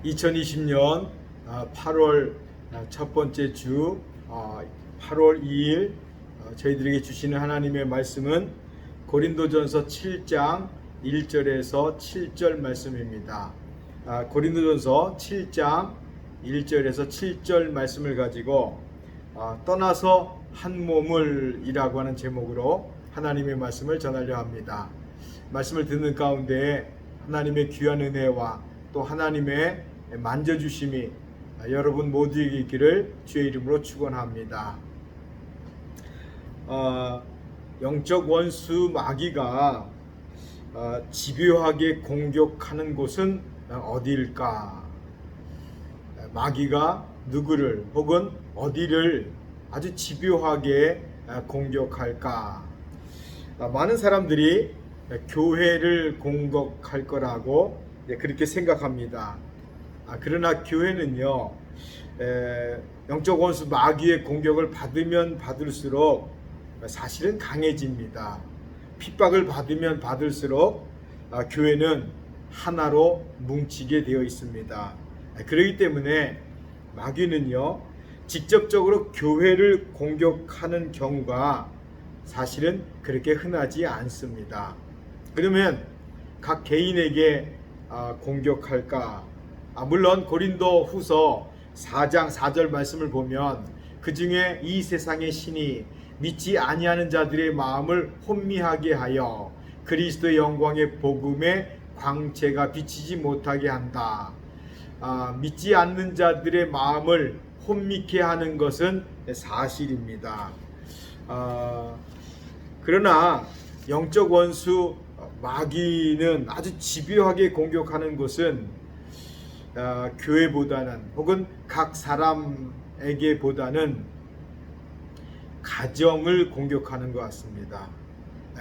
2020년 8월 첫 번째 주 8월 2일 저희들에게 주시는 하나님의 말씀은 고린도전서 7장 1절에서 7절 말씀입니다. 고린도전서 7장 1절에서 7절 말씀을 가지고 떠나서 한 몸을 이라고 하는 제목으로 하나님의 말씀을 전하려 합니다. 말씀을 듣는 가운데 하나님의 귀한 은혜와 또 하나님의 만져주심이 여러분 모두에게 있기를 주의 이름으로 축원합니다. 영적 원수 마귀가 집요하게 공격하는 곳은 어디일까? 마귀가 누구를 혹은 어디를 아주 집요하게 공격할까? 많은 사람들이 교회를 공격할 거라고 그렇게 생각합니다. 그러나 교회는요, 영적 원수 마귀의 공격을 받으면 받을수록 사실은 강해집니다. 핍박을 받으면 받을수록 교회는 하나로 뭉치게 되어 있습니다. 그렇기 때문에 마귀는요, 직접적으로 교회를 공격하는 경우가 사실은 그렇게 흔하지 않습니다. 그러면 각 개인에게 공격할까? 물론 고린도 후서 4장 4절 말씀을 보면 그 중에 이 세상의 신이 믿지 아니하는 자들의 마음을 혼미하게 하여 그리스도의 영광의 복음의 광채가 비치지 못하게 한다. 믿지 않는 자들의 마음을 혼미케 하는 것은 사실입니다. 그러나 영적 원수 마귀는 아주 집요하게 공격하는 것은 교회보다는 혹은 각 사람에게보다는 가정을 공격하는 것 같습니다.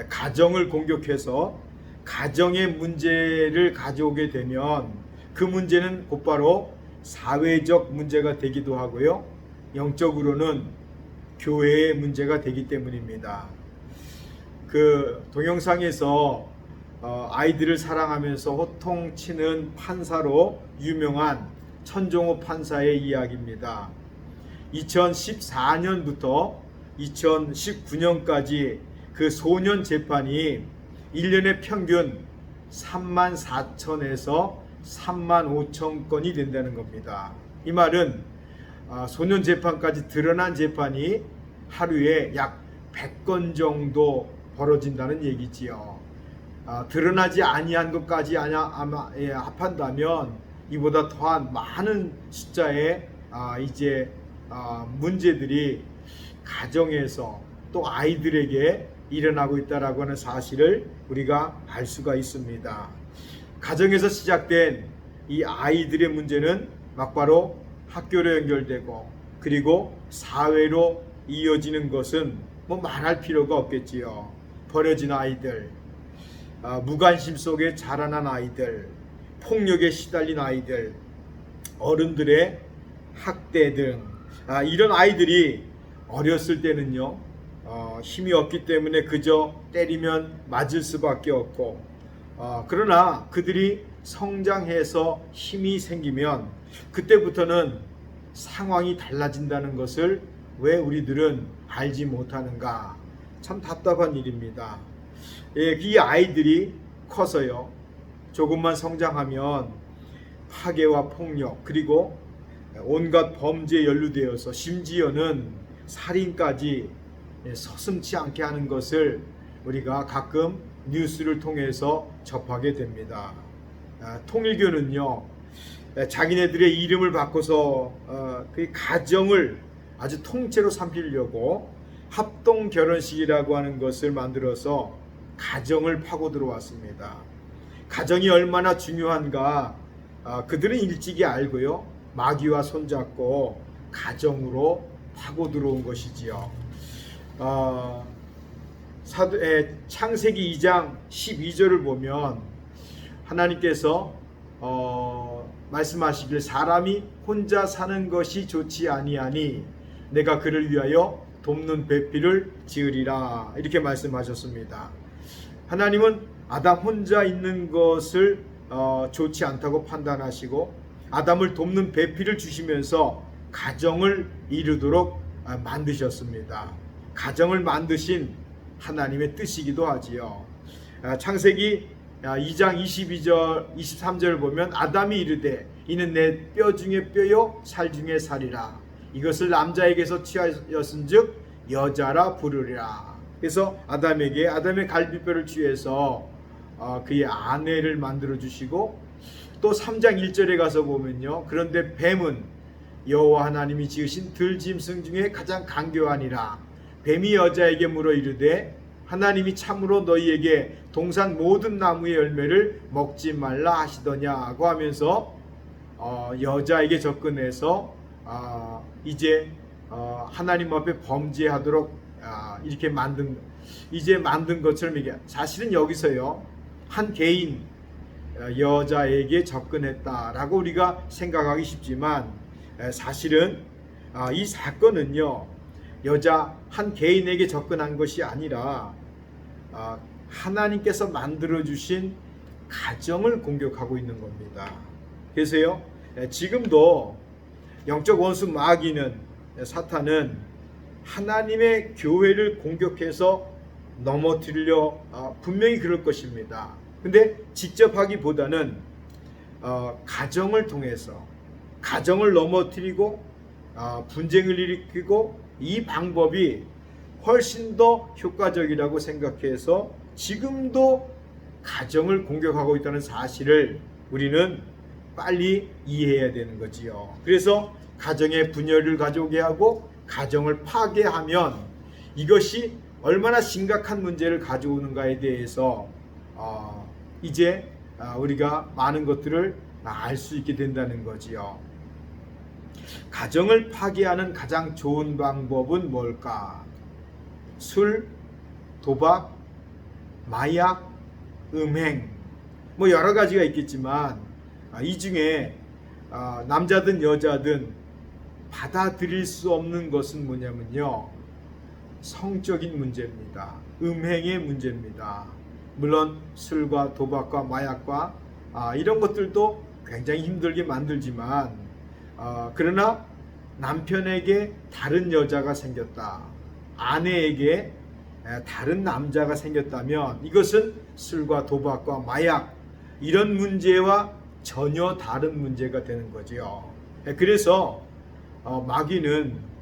가정을 공격해서 가정의 문제를 가져오게 되면 그 문제는 곧바로 사회적 문제가 되기도 하고요, 영적으로는 교회의 문제가 되기 때문입니다. 그 동영상에서 아이들을 사랑하면서 호통치는 판사로 유명한 천종호 판사의 이야기입니다. 2014년부터 2019년까지 그 소년 재판이 1년에 평균 34,000에서 35,000건이 된다는 겁니다. 이 말은 소년 재판까지 드러난 재판이 하루에 약 100건 정도 벌어진다는 얘기지요. 드러나지 아니한 것까지 아마 합한다면 이보다 더한 많은 숫자의 이제 문제들이 가정에서 또 아이들에게 일어나고 있다라고 하는 사실을 우리가 알 수가 있습니다. 가정에서 시작된 이 아이들의 문제는 막바로 학교로 연결되고 그리고 사회로 이어지는 것은 뭐 말할 필요가 없겠지요. 버려진 아이들, 무관심 속에 자라난 아이들, 폭력에 시달린 아이들, 어른들의 학대 등 이런 아이들이 어렸을 때는요, 힘이 없기 때문에 그저 때리면 맞을 수밖에 없고, 그러나 그들이 성장해서 힘이 생기면 그때부터는 상황이 달라진다는 것을 왜 우리들은 알지 못하는가? 참 답답한 일입니다. 이 아이들이 커서요, 조금만 성장하면 파괴와 폭력 그리고 온갖 범죄에 연루되어서 심지어는 살인까지 서슴지 않게 하는 것을 우리가 가끔 뉴스를 통해서 접하게 됩니다. 통일교는요, 자기네들의 이름을 바꿔서 그 가정을 아주 통째로 삼키려고 합동 결혼식이라고 하는 것을 만들어서 가정을 파고 들어왔습니다. 가정이 얼마나 중요한가 그들은 일찍이 알고요, 마귀와 손잡고 가정으로 파고 들어온 것이지요. 창세기 2장 12절을 보면 하나님께서 말씀하시길 사람이 혼자 사는 것이 좋지 아니하니 내가 그를 위하여 돕는 배필을 지으리라, 이렇게 말씀하셨습니다. 하나님은 아담 혼자 있는 것을 좋지 않다고 판단하시고 아담을 돕는 배필을 주시면서 가정을 이루도록 만드셨습니다. 가정을 만드신 하나님의 뜻이기도 하지요. 창세기 2장 22절 23절을 보면 아담이 이르되 이는 내 뼈 중에 뼈요 살 중에 살이라 이것을 남자에게서 취하였은즉 여자라 부르리라. 그래서 아담의 갈비뼈를 취해서 그의 아내를 만들어 주시고, 또 3장 1절에 가서 보면요, 그런데 뱀은 여호와 하나님이 지으신 들짐승 중에 가장 간교하니라. 뱀이 여자에게 물어 이르되 하나님이 참으로 너희에게 동산 모든 나무의 열매를 먹지 말라 하시더냐고 하면서 여자에게 접근해서 이제 하나님 앞에 범죄하도록 이렇게 만든 것처럼 얘기해요. 사실은 여기서요, 한 개인 여자에게 접근했다라고 우리가 생각하기 쉽지만, 사실은 이 사건은요, 여자 한 개인에게 접근한 것이 아니라 하나님께서 만들어주신 가정을 공격하고 있는 겁니다. 그래서요, 지금도 영적 원수 마귀는, 사탄은 하나님의 교회를 공격해서 넘어뜨리려 분명히 그럴 것입니다. 근데 직접 하기보다는 가정을 통해서 가정을 넘어뜨리고 분쟁을 일으키고, 이 방법이 훨씬 더 효과적이라고 생각해서 지금도 가정을 공격하고 있다는 사실을 우리는 빨리 이해해야 되는 거지요. 그래서 가정에 분열을 가져오게 하고 가정을 파괴하면 이것이 얼마나 심각한 문제를 가져오는가에 대해서 이제 우리가 많은 것들을 알 수 있게 된다는 거지요. 가정을 파괴하는 가장 좋은 방법은 뭘까? 술, 도박, 마약, 음행, 뭐 여러 가지가 있겠지만 이 중에 남자든 여자든 받아들일 수 없는 것은 뭐냐면요, 성적인 문제입니다. 음행의 문제입니다. 물론 술과 도박과 마약과 이런 것들도 굉장히 힘들게 만들지만, 그러나 남편에게 다른 여자가 생겼다, 아내에게 다른 남자가 생겼다면 이것은 술과 도박과 마약 이런 문제와 전혀 다른 문제가 되는 거죠. 그래서 마귀는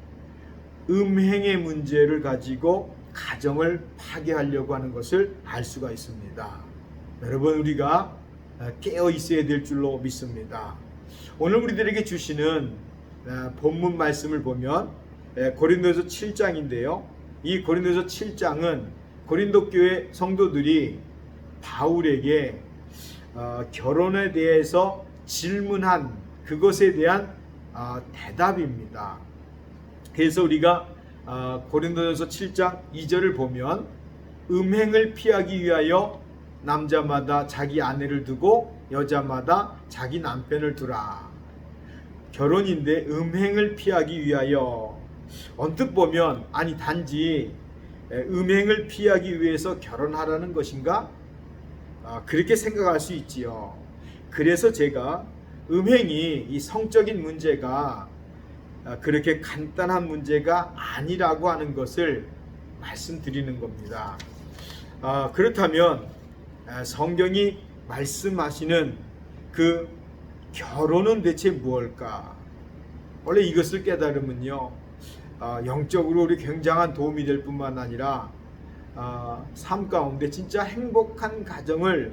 음행의 문제를 가지고 가정을 파괴하려고 하는 것을 알 수가 있습니다. 여러분, 우리가 깨어 있어야 될 줄로 믿습니다. 오늘 우리들에게 주시는 본문 말씀을 보면 고린도서 7장인데요. 이 고린도서 7장은 고린도 교회 성도들이 바울에게 결혼에 대해서 질문한 그것에 대한 대답입니다. 그래서 우리가 고린도전서 7장 2절을 보면 음행을 피하기 위하여 남자마다 자기 아내를 두고 여자마다 자기 남편을 두라. 결혼인데 음행을 피하기 위하여, 언뜻 보면 아니 단지 음행을 피하기 위해서 결혼하라는 것인가? 그렇게 생각할 수 있지요. 그래서 제가 음행이, 이 성적인 문제가 그렇게 간단한 문제가 아니라고 하는 것을 말씀드리는 겁니다. 그렇다면 성경이 말씀하시는 그 결혼은 대체 무엇일까? 원래 이것을 깨달으면요, 영적으로 우리 굉장한 도움이 될 뿐만 아니라 삶 가운데 진짜 행복한 가정을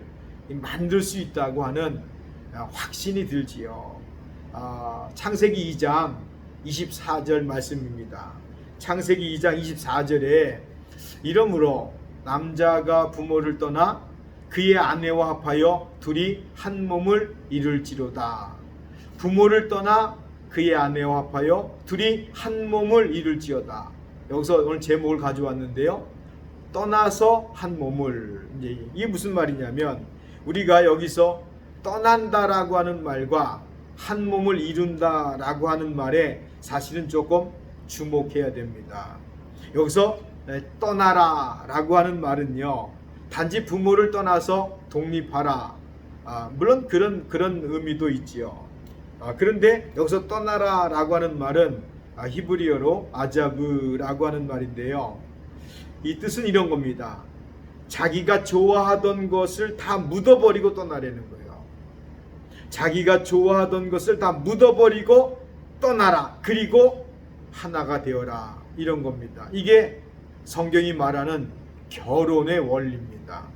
만들 수 있다고 하는 확신이 들지요. 창세기 2장 24절 말씀입니다. 창세기 2장 24절에 이러므로 남자가 부모를 떠나 그의 아내와 합하여 둘이 한 몸을 이룰지로다. 부모를 떠나 그의 아내와 합하여 둘이 한 몸을 이룰지어다. 여기서 오늘 제목을 가져왔는데요, 떠나서 한 몸을. 이게 무슨 말이냐면, 우리가 여기서 떠난다라고 하는 말과 한 몸을 이룬다라고 하는 말에 사실은 조금 주목해야 됩니다. 여기서 떠나라라고 하는 말은요, 단지 부모를 떠나서 독립하라, 물론 그런 의미도 있지요. 그런데 여기서 떠나라라고 하는 말은 히브리어로 아자브라고 하는 말인데요. 이 뜻은 이런 겁니다. 자기가 좋아하던 것을 다 묻어버리고 떠나려는 거예요. 자기가 좋아하던 것을 다 묻어버리고 떠나라. 그리고 하나가 되어라. 이런 겁니다. 이게 성경이 말하는 결혼의 원리입니다.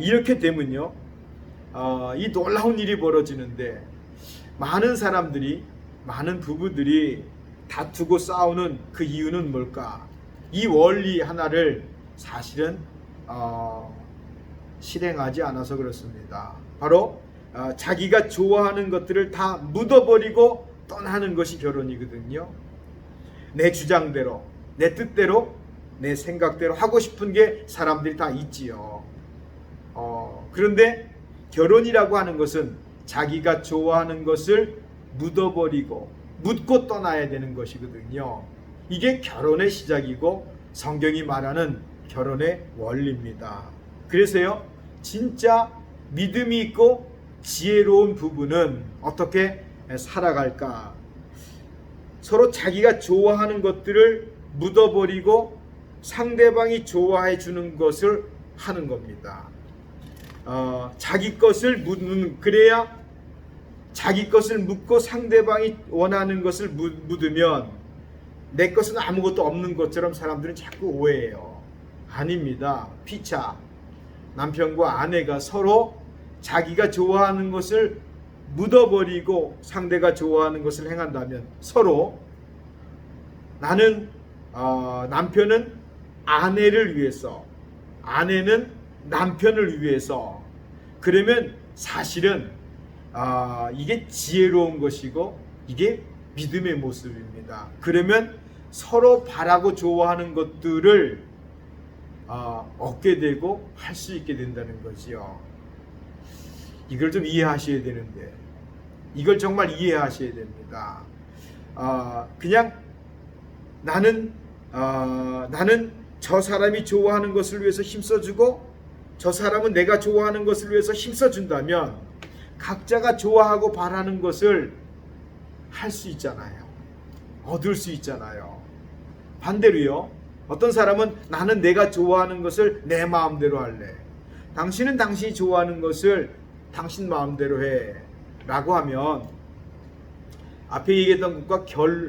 이렇게 되면요, 이 놀라운 일이 벌어지는데, 많은 사람들이, 많은 부부들이 다투고 싸우는 그 이유는 뭘까? 이 원리 하나를 사실은 실행하지 않아서 그렇습니다. 바로 자기가 좋아하는 것들을 다 묻어버리고 떠나는 것이 결혼이거든요. 내 주장대로, 내 뜻대로, 내 생각대로 하고 싶은 게 사람들이 다 있지요. 그런데 결혼이라고 하는 것은 자기가 좋아하는 것을 묻어버리고 묻고 떠나야 되는 것이거든요. 이게 결혼의 시작이고 성경이 말하는 결혼의 원리입니다. 그래서요, 진짜 믿음이 있고 지혜로운 부부는 어떻게 살아갈까? 서로 자기가 좋아하는 것들을 묻어버리고 상대방이 좋아해 주는 것을 하는 겁니다. 자기 것을 묻는, 그래야 자기 것을 묻고 상대방이 원하는 것을 묻으면 내 것은 아무것도 없는 것처럼 사람들은 자꾸 오해해요. 아닙니다. 피차. 남편과 아내가 서로 자기가 좋아하는 것을 묻어버리고 상대가 좋아하는 것을 행한다면, 서로 나는 남편은 아내를 위해서, 아내는 남편을 위해서, 그러면 사실은 이게 지혜로운 것이고 이게 믿음의 모습입니다. 그러면 서로 바라고 좋아하는 것들을 얻게 되고 할 수 있게 된다는 거지요. 이걸 좀 이해하셔야 되는데, 이걸 정말 이해하셔야 됩니다. 그냥 나는 저 사람이 좋아하는 것을 위해서 힘써주고 저 사람은 내가 좋아하는 것을 위해서 힘써준다면 각자가 좋아하고 바라는 것을 할 수 있잖아요. 얻을 수 있잖아요. 반대로요, 어떤 사람은 나는 내가 좋아하는 것을 내 마음대로 할래, 당신은 당신이 좋아하는 것을 당신 마음대로 해 라고 하면 앞에 얘기했던 것과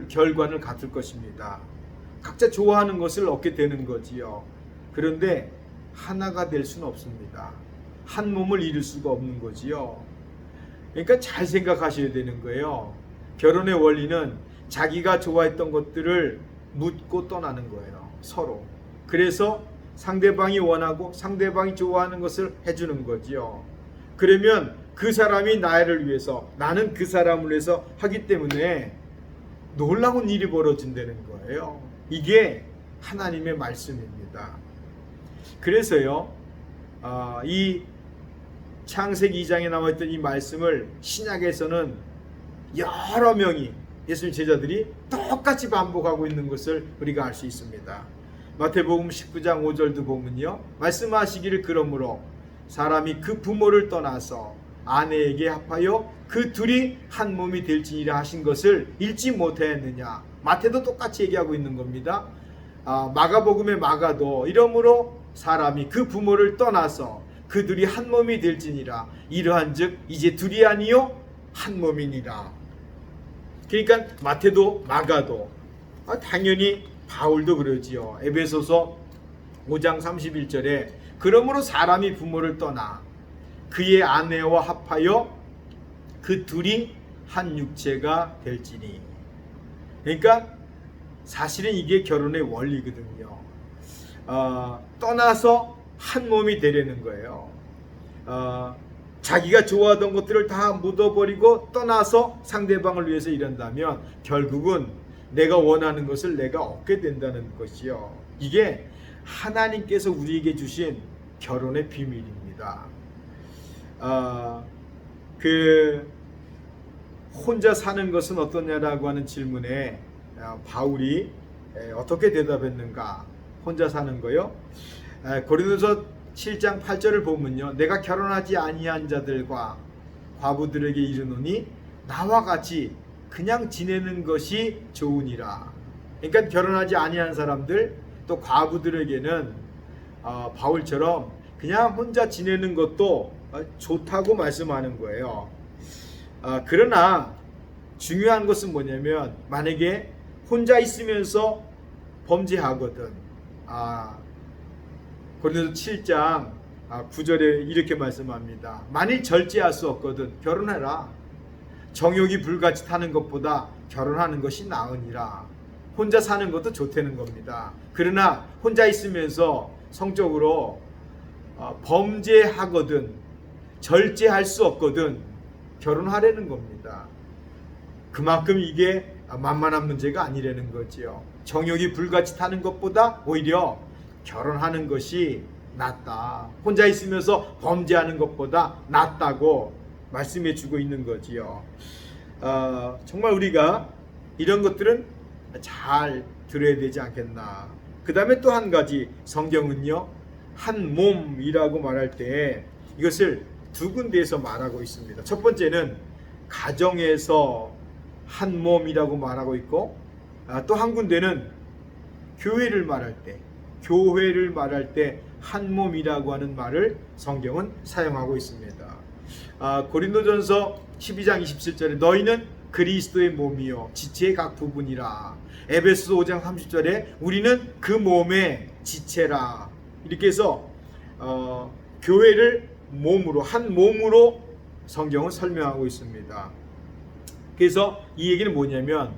결과는 같을 것입니다. 각자 좋아하는 것을 얻게 되는 거지요. 그런데 하나가 될 수는 없습니다. 한 몸을 이룰 수가 없는 거지요. 그러니까 잘 생각하셔야 되는 거예요. 결혼의 원리는 자기가 좋아했던 것들을 묻고 떠나는 거예요. 서로. 그래서 상대방이 원하고 상대방이 좋아하는 것을 해주는 거지요. 그러면 그 사람이 나를 위해서, 나는 그 사람을 위해서 하기 때문에 놀라운 일이 벌어진다는 거예요. 이게 하나님의 말씀입니다. 그래서요, 이 창세기 2장에 나와 있던 이 말씀을 신약에서는 여러 명이, 예수님 제자들이 똑같이 반복하고 있는 것을 우리가 알 수 있습니다. 마태복음 19장 5절도 보면요, 말씀하시기를 그러므로 사람이 그 부모를 떠나서 아내에게 합하여 그 둘이 한 몸이 될지니라 하신 것을 읽지 못하였느냐. 마태도 똑같이 얘기하고 있는 겁니다. 마가복음의 마가도 이러므로 사람이 그 부모를 떠나서 그 둘이 한 몸이 될지니라. 이러한즉 이제 둘이 아니요 한 몸이니라. 그러니까 마태도 마가도, 당연히 바울도 그러지요. 에베소서 5장 31절에 그러므로 사람이 부모를 떠나 그의 아내와 합하여 그 둘이 한 육체가 될지니. 그러니까 사실은 이게 결혼의 원리거든요. 떠나서 한 몸이 되려는 거예요. 자기가 좋아하던 것들을 다 묻어버리고 떠나서 상대방을 위해서 일한다면 결국은 내가 원하는 것을 내가 얻게 된다는 것이요. 이게 하나님께서 우리에게 주신 결혼의 비밀입니다. 혼자 사는 것은 어떠냐라고 하는 질문에 바울이 어떻게 대답했는가? 혼자 사는 거요? 고린도서 7장 8절을 보면요, 내가 결혼하지 아니한 자들과 과부들에게 이르노니 나와 같이 그냥 지내는 것이 좋으니라. 그러니까 결혼하지 아니한 사람들 또 과부들에게는 바울처럼 그냥 혼자 지내는 것도 좋다고 말씀하는 거예요. 그러나 중요한 것은 뭐냐면 만약에 혼자 있으면서 범죄하거든. 고린도서 7장 9절에 이렇게 말씀합니다. 만일 절제할 수 없거든 결혼해라. 정욕이 불같이 타는 것보다 결혼하는 것이 나으니라. 혼자 사는 것도 좋다는 겁니다. 그러나 혼자 있으면서 성적으로 범죄하거든 절제할 수 없거든 결혼하려는 겁니다. 그만큼 이게 만만한 문제가 아니라는 거지요. 정욕이 불같이 타는 것보다 오히려 결혼하는 것이 낫다. 혼자 있으면서 범죄하는 것보다 낫다고 말씀해 주고 있는 거지요. 정말 우리가 이런 것들은 잘 들어야 되지 않겠나. 그 다음에 또 한 가지 성경은요 한 몸이라고 말할 때 이것을 두 군데에서 말하고 있습니다. 첫 번째는 가정에서 한 몸이라고 말하고 있고 또 한 군데는 교회를 말할 때 한 몸이라고 하는 말을 성경은 사용하고 있습니다. 고린도전서 12장 27절에 너희는 그리스도의 몸이요 지체의 각 부분이라. 에베소서 5장 30절에 우리는 그 몸의 지체라. 이렇게 해서 교회를 몸으로 한 몸으로 성경은 설명하고 있습니다. 그래서 이 얘기는 뭐냐면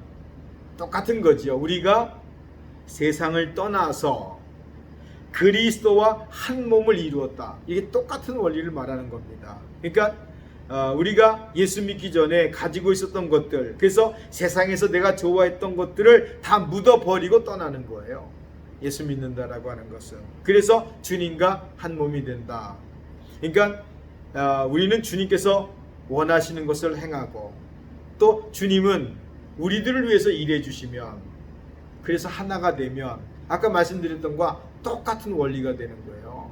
똑같은 거지요. 우리가 세상을 떠나서 그리스도와 한 몸을 이루었다. 이게 똑같은 원리를 말하는 겁니다. 그러니까 우리가 예수 믿기 전에 가지고 있었던 것들, 그래서 세상에서 내가 좋아했던 것들을 다 묻어버리고 떠나는 거예요. 예수 믿는다라고 하는 것은. 그래서 주님과 한 몸이 된다. 그러니까 우리는 주님께서 원하시는 것을 행하고 또 주님은 우리들을 위해서 일해 주시면 그래서 하나가 되면 아까 말씀드렸던 것과 똑같은 원리가 되는 거예요.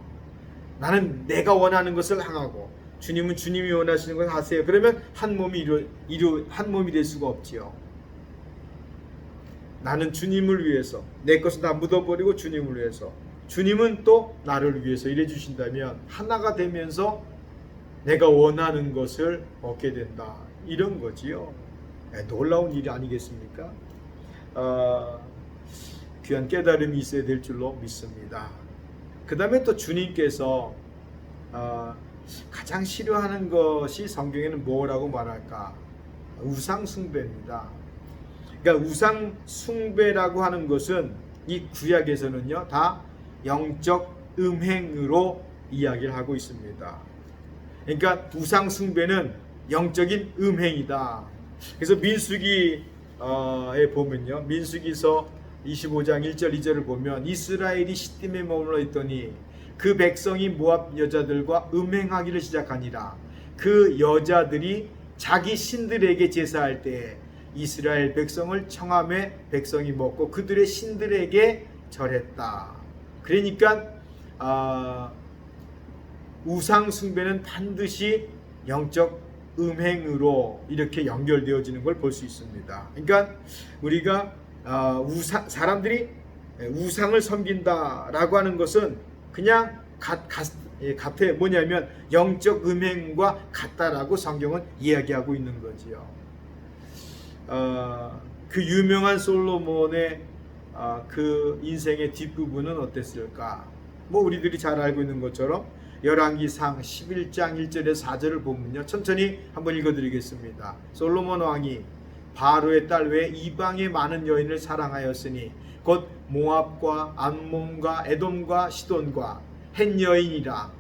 나는 내가 원하는 것을 행하고 주님은 주님이 원하시는 것을 하세요. 그러면 한 몸이 한 몸이 될 수가 없지요. 나는 주님을 위해서 내 것은 다 묻어버리고 주님을 위해서 주님은 또 나를 위해서 일해 주신다면 하나가 되면서 내가 원하는 것을 얻게 된다. 이런 거지요. 놀라운 일이 아니겠습니까? 귀한 깨달음이 있어야 될 줄로 믿습니다. 그 다음에 또 주님께서 가장 싫어하는 것이 성경에는 뭐라고 말할까? 우상 숭배입니다. 그러니까 우상 숭배라고 하는 것은 이 구약에서는요 다 영적 음행으로 이야기를 하고 있습니다. 그러니까 우상 숭배는 영적인 음행이다. 그래서 민수기에 보면요 민수기서 25장 1절 2절을 보면 이스라엘이 시딤에 머물러 있더니 그 백성이 모압 여자들과 음행하기를 시작하니라. 그 여자들이 자기 신들에게 제사할 때 이스라엘 백성을 청함에 백성이 먹고 그들의 신들에게 절했다. 그러니까 우상 숭배는 반드시 영적 음행으로 이렇게 연결되어지는 걸 볼 수 있습니다. 그러니까 우리가 사람들이 우상을 섬긴다라고 하는 것은 그냥 같아요. 뭐냐면 영적 음행과 같다라고 성경은 이야기하고 있는 거지요. 그 유명한 솔로몬의 그 인생의 뒷부분은 어땠을까? 뭐 우리들이 잘 알고 있는 것처럼 열왕기상 11장 1절에서 4절을 보면요 천천히 한번 읽어드리겠습니다. 솔로몬 왕이 바로의 딸 외에 이방의 많은 여인을 사랑하였으니 곧 모압과 암몬과 에돔과 시돈과 헷 여인이라.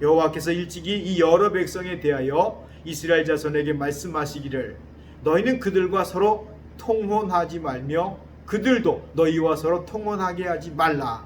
여호와께서 일찍이 이 여러 백성에 대하여 이스라엘 자손에게 말씀하시기를 너희는 그들과 서로 통혼하지 말며 그들도 너희와 서로 통혼하게 하지 말라.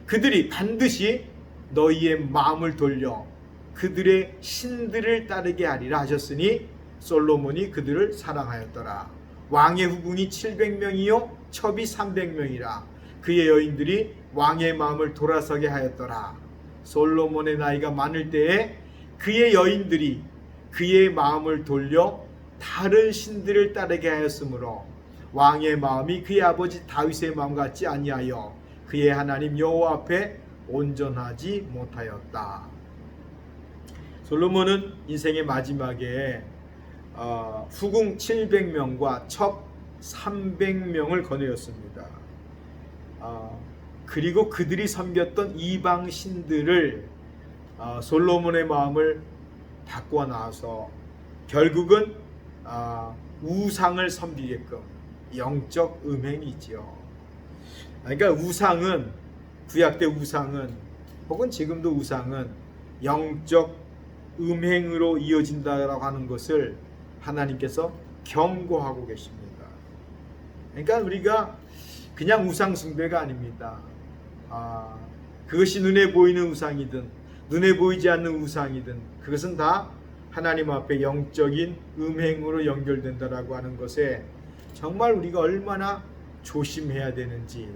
그들이 반드시 너희의 마음을 돌려 그들의 신들을 따르게 하리라 하셨으니 솔로몬이 그들을 사랑하였더라. 왕의 후궁이 700명이요 첩이 300명이라. 그의 여인들이 왕의 마음을 돌아서게 하였더라. 솔로몬의 나이가 많을 때에 그의 여인들이 그의 마음을 돌려 다른 신들을 따르게 하였으므로 왕의 마음이 그의 아버지 다윗의 마음 같지 아니하여 그의 하나님 여호와 앞에 온전하지 못하였다. 솔로몬은 인생의 마지막에 후궁 700명과 첩 300명을 거느렸습니다. 그리고 그들이 섬겼던 이방 신들을 솔로몬의 마음을 바꾸어 나와서 결국은 우상을 섬기게끔 영적 음행이지요. 그러니까 우상은, 구약 때 우상은 혹은 지금도 우상은 영적 음행으로 이어진다라고 하는 것을 하나님께서 경고하고 계십니다. 그러니까 우리가 그냥 우상 숭배가 아닙니다. 그것이 눈에 보이는 우상이든 눈에 보이지 않는 우상이든 그것은 다 하나님 앞에 영적인 음행으로 연결된다라고 하는 것에 정말 우리가 얼마나 조심해야 되는지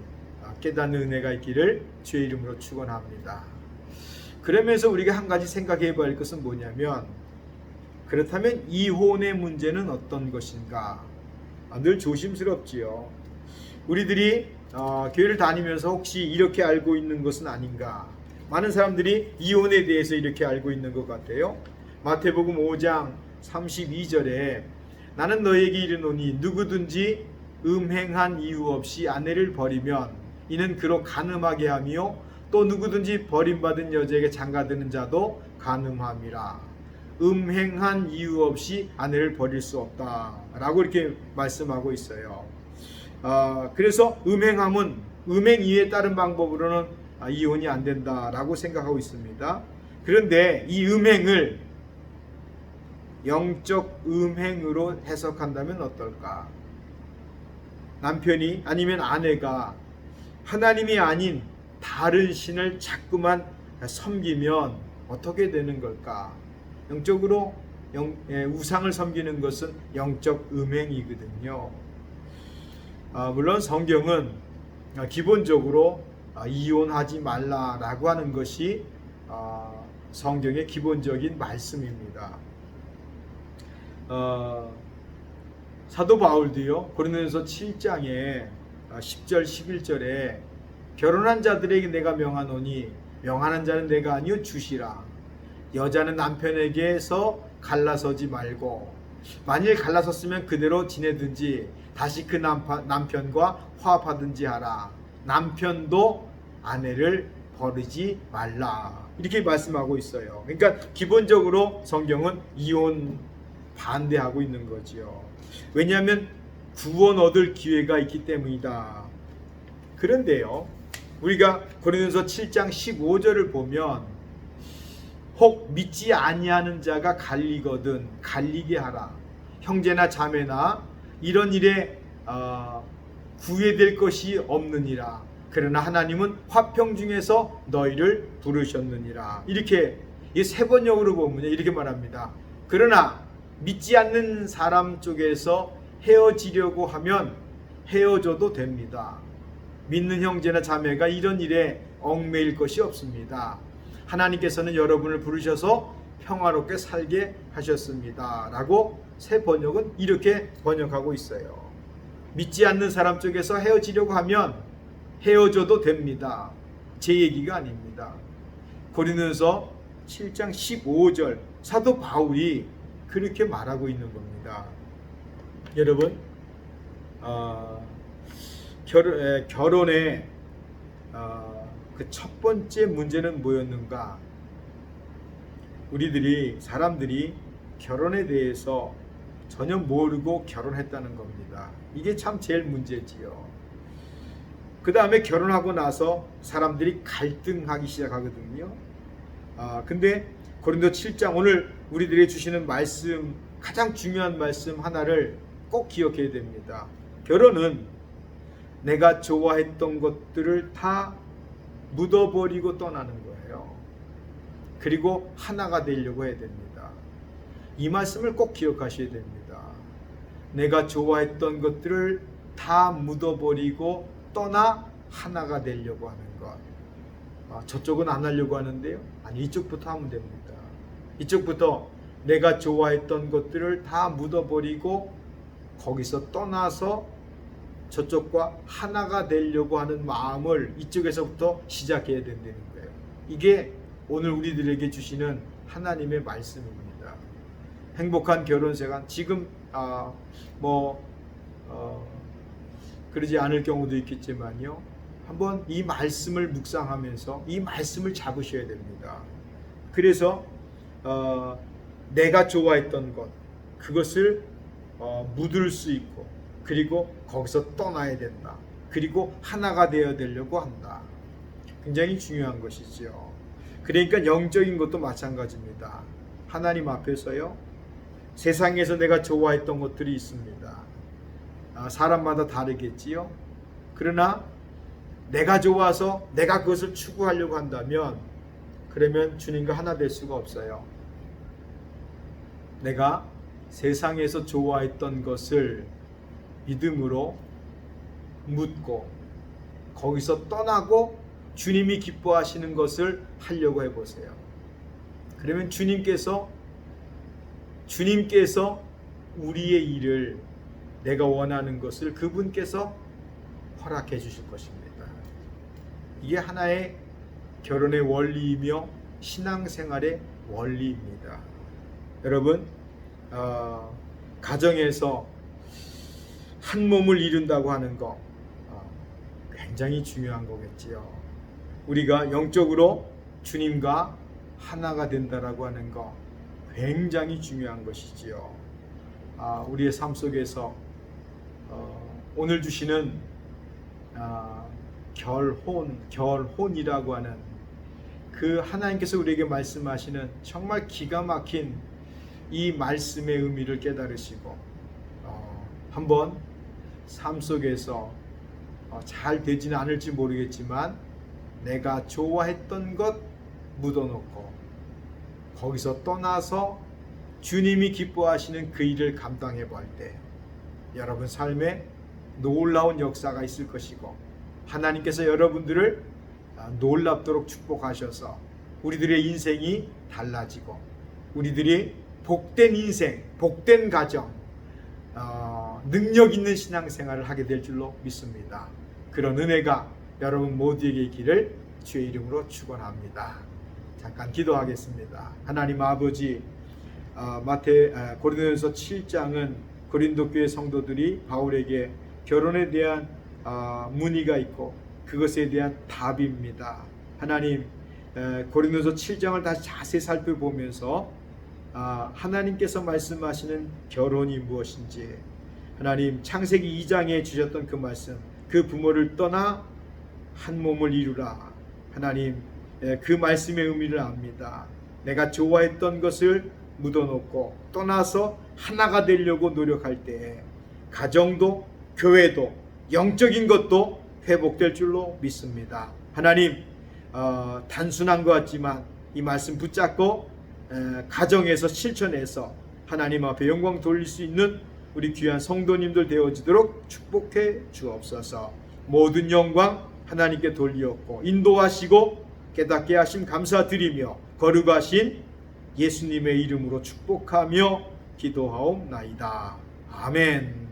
깨닫는 은혜가 있기를 주의 이름으로 축원합니다. 그러면서 우리가 한 가지 생각해 봐야 할 것은 뭐냐면, 그렇다면 이혼의 문제는 어떤 것인가? 늘 조심스럽지요. 우리들이 교회를 다니면서 혹시 이렇게 알고 있는 것은 아닌가? 많은 사람들이 이혼에 대해서 이렇게 알고 있는 것 같아요. 마태복음 5장 32절에 나는 너에게 이르노니 누구든지 음행한 이유 없이 아내를 버리면 이는 그로 간음하게 하며 또 누구든지 버림받은 여자에게 장가드는 자도 간음함이라. 음행한 이유 없이 아내를 버릴 수 없다라고 이렇게 말씀하고 있어요. 그래서 음행함은 음행 이외에 다른 방법으로는 이혼이 안 된다라고 생각하고 있습니다. 그런데 이 음행을 영적 음행으로 해석한다면 어떨까? 남편이 아니면 아내가 하나님이 아닌 다른 신을 자꾸만 섬기면 어떻게 되는 걸까? 영적으로 우상을 섬기는 것은 영적 음행이거든요. 물론 성경은 기본적으로 이혼하지 말라라고 하는 것이 성경의 기본적인 말씀입니다. 사도 바울도요, 고린도전서 7장에 10절 11절에 결혼한 자들에게 내가 명하노니 명하는 자는 내가 아니요 주시라. 여자는 남편에게서 갈라서지 말고 만일 갈라섰으면 그대로 지내든지 다시 그 남편과 화합하든지 하라. 남편도 아내를 버리지 말라. 이렇게 말씀하고 있어요. 그러니까 기본적으로 성경은 이혼 반대하고 있는 거지요. 왜냐하면 구원 얻을 기회가 있기 때문이다. 그런데요, 우리가 고린도전서 7장 15절을 보면 혹 믿지 아니하는 자가 갈리거든 갈리게 하라. 형제나 자매나 이런 일에 구애될 것이 없느니라. 그러나 하나님은 화평 중에서 너희를 부르셨느니라. 이렇게 이 세 번역으로 보면 이렇게 말합니다. 그러나 믿지 않는 사람 쪽에서 헤어지려고 하면 헤어져도 됩니다. 믿는 형제나 자매가 이런 일에 얽매일 것이 없습니다. 하나님께서는 여러분을 부르셔서 평화롭게 살게 하셨습니다. 라고 새 번역은 이렇게 번역하고 있어요. 믿지 않는 사람 쪽에서 헤어지려고 하면 헤어져도 됩니다. 제 얘기가 아닙니다. 고린도전서 7장 15절 사도 바울이 그렇게 말하고 있는 겁니다. 여러분, 결혼의 그 첫 번째 문제는 뭐였는가? 사람들이 결혼에 대해서 전혀 모르고 결혼했다는 겁니다. 이게 참 제일 문제지요. 그 다음에 결혼하고 나서 사람들이 갈등하기 시작하거든요. 근데 고린도 7장 오늘 우리들이 주시는 말씀, 가장 중요한 말씀 하나를 꼭 기억해야 됩니다. 결혼은 내가 좋아했던 것들을 다 묻어버리고 떠나는 거예요. 그리고 하나가 되려고 해야 됩니다. 이 말씀을 꼭 기억하셔야 됩니다. 내가 좋아했던 것들을 다 묻어버리고 떠나 하나가 되려고 하는 것. 저쪽은 안 하려고 하는데요. 아니, 이쪽부터 하면 됩니다. 이쪽부터 내가 좋아했던 것들을 다 묻어버리고 거기서 떠나서 저쪽과 하나가 되려고 하는 마음을 이쪽에서부터 시작해야 된다는 거예요. 이게 오늘 우리들에게 주시는 하나님의 말씀입니다. 행복한 결혼 생활, 지금 그러지 않을 경우도 있겠지만요, 한번 이 말씀을 묵상하면서 이 말씀을 잡으셔야 됩니다. 그래서 내가 좋아했던 것, 그것을 묻을 수 있고, 그리고 거기서 떠나야 된다. 그리고 하나가 되어야 되려고 한다. 굉장히 중요한 것이죠. 그러니까 영적인 것도 마찬가지입니다. 하나님 앞에서요, 세상에서 내가 좋아했던 것들이 있습니다. 사람마다 다르겠지요. 그러나 내가 좋아서 내가 그것을 추구하려고 한다면, 그러면 주님과 하나 될 수가 없어요. 내가 세상에서 좋아했던 것을 믿음으로 묻고 거기서 떠나고 주님이 기뻐하시는 것을 하려고 해보세요. 그러면 주님께서 우리의 일을, 내가 원하는 것을 그분께서 허락해 주실 것입니다. 이게 하나의 결혼의 원리이며 신앙생활의 원리입니다. 여러분, 가정에서 한 몸을 이룬다고 하는 거 굉장히 중요한 거겠지요. 우리가 영적으로 주님과 하나가 된다라고 하는 거 굉장히 중요한 것이지요. 우리의 삶 속에서 오늘 주시는 결혼이라고 하는 그 하나님께서 우리에게 말씀하시는 정말 기가 막힌 이 말씀의 의미를 깨달으시고 한번 삶 속에서 잘 되지는 않을지 모르겠지만 내가 좋아했던 것 묻어놓고 거기서 떠나서 주님이 기뻐하시는 그 일을 감당해 볼 때 여러분 삶에 놀라운 역사가 있을 것이고, 하나님께서 여러분들을 놀랍도록 축복하셔서 우리들의 인생이 달라지고 우리들이 복된 인생, 복된 가정, 능력 있는 신앙생활을 하게 될 줄로 믿습니다. 그런 은혜가 여러분 모두에게 있기를 주의 이름으로 축원합니다. 잠깐 기도하겠습니다. 하나님 아버지, 고린도전서 7장은 고린도 교회 성도들이 바울에게 결혼에 대한 문의가 있고 그것에 대한 답입니다. 하나님, 고린도전서 7장을 다시 자세히 살펴보면서 하나님께서 말씀하시는 결혼이 무엇인지, 하나님 창세기 2장에 주셨던 그 말씀, 그 부모를 떠나 한 몸을 이루라. 하나님, 그 말씀의 의미를 압니다. 내가 좋아했던 것을 묻어놓고 떠나서 하나가 되려고 노력할 때에 가정도 교회도 영적인 것도 회복될 줄로 믿습니다. 하나님, 단순한 것 같지만 이 말씀 붙잡고 가정에서 실천해서 하나님 앞에 영광 돌릴 수 있는 우리 귀한 성도님들 되어지도록 축복해 주옵소서. 모든 영광 하나님께 돌리었고 인도하시고 깨닫게 하심 감사드리며 거룩하신 예수님의 이름으로 축복하며 기도하옵나이다. 아멘.